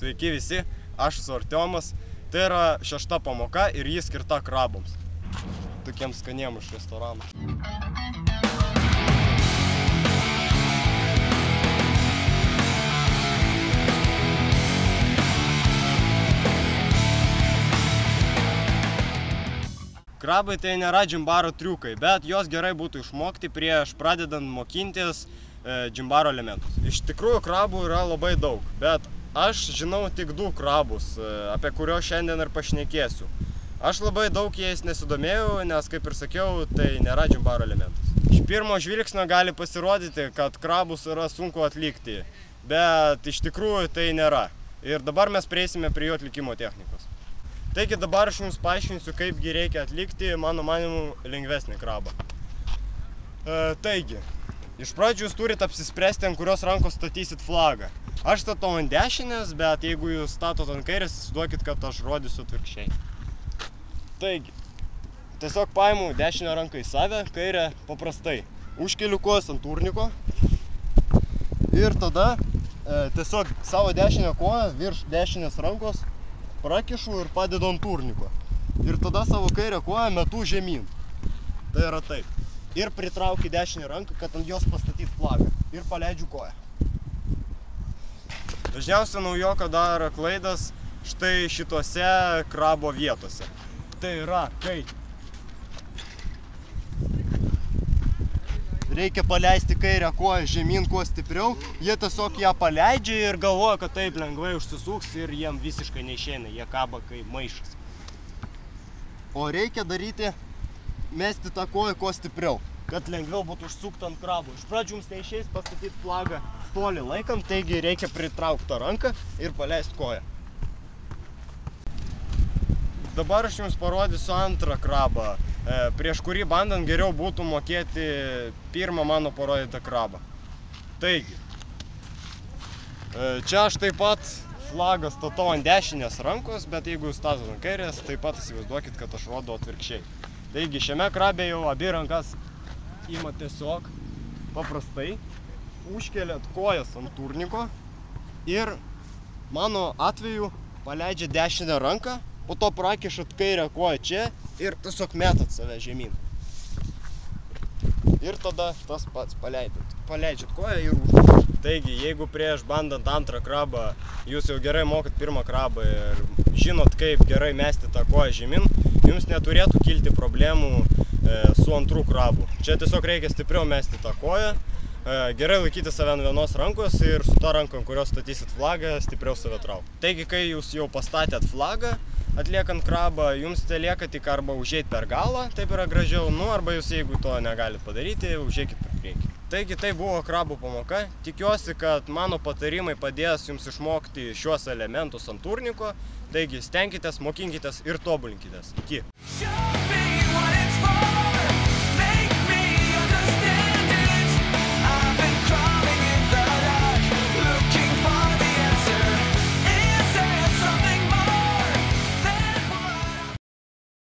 Sveiki visi, aš esu Artiomas. Tai yra 6. pamoka ir ji skirta kraboms. Tokiems skaniem iš restorano. Krabai tai nėra džimbaro triukai, bet jos gerai būtų išmokti prieš pradedant mokintis džimbaro elementus. Iš tikrųjų krabų yra labai daug, bet aš žinau tik 2 krabus, apie kuriuos šiandien ir pašnekėsiu. Aš labai daug jais nesidomėjau, nes kaip ir sakiau, tai nėra džimbaro elementas. Iš pirmo žvilgsnio gali pasirodyti, kad krabus yra sunku atlikti, bet iš tikrųjų tai nėra. Ir dabar mes prieisime prie jų atlikimo technikos. Taigi dabar aš jums paaiškinsiu, kaipgi reikia atlikti, mano manimu, lengvesnį krabą. Taigi, iš pradžių jūs turite apsispręsti, ant kurios rankos statysit flagą. Aš statau ant dešinės, bet jeigu jūs statot ant kairės, įsivaizduokit, kad aš rodysiu atvirkščiai. Taigi, tiesiog paimu dešinę ranką į save, kairę paprastai. Užkeliu kojas ant turniko ir tada tiesiog savo dešinę koją virš dešinės rankos prakišu ir padedu ant turniko. Ir tada savo kairę koją metu žemyn. Tai yra taip. Ir pritraukiu dešinę ranką, kad ant jos pastatyt flagą. Ir paleidžiu koją. Dažniausiai naujokai daro klaidas štai šitose krabo vietose. Tai yra, kai reikia paleisti kairę koją žemyn kuo stipriau, jie tiesiog ją paleidžia ir galvoja, kad taip lengvai užsisuks ir jiem visiškai neišeina, jie kaba kaip maišas. O reikia daryti, mesti tą koją kuo stipriau, kad lengviau būtų užsukti ant krabo. Iš pradžių jums neišeis pastatyti flagą toli laikant, taigi reikia pritraukti tą ranką ir paleisti koją. Dabar aš jums parodysiu antrą krabą, prieš kurį bandant geriau būtų mokėti pirmą mano parodytą krabą. Taigi, čia aš taip pat flagą statau ant dešinės rankos, bet jeigu jūs statot ant kairės, taip pat įsivaizduokit, kad aš rodau atvirkščiai. Taigi, šiame krabe jau abi rankas imat tiesiog paprastai, užkeliat kojas ant turniko ir mano atveju paleidžiat dešinę ranką, po to prakišat kairę koją čia ir tiesiog metat save žemyn. Ir tada tas pats paleidžiat koją ir užduodat. Taigi, jeigu prieš bandant antrą krabą jūs jau gerai mokat pirmą krabą ir žinot, kaip gerai mesti tą koją žemyn, jums neturėtų kilti problemų su antrų krabu. Čia tiesiog reikia stipriau mesti tą koją, gerai laikyti save ant vienos rankos ir su ta ranka, ant kurios statysit flagą, stipriau save traukti. Taigi, kai jūs jau pastatėt flagą, atliekant krabą, jums telieka tik arba užeit per galą, taip yra gražiau, arba jūs, jeigu to negalit padaryti, užeikit per priekį. Taigi, tai buvo krabų pamoka. Tikiuosi, kad mano patarimai padės jums išmokti šiuos elementus ant turniko. Taigi, stenkitės, mokinkitės ir tobulinkitės. Iki.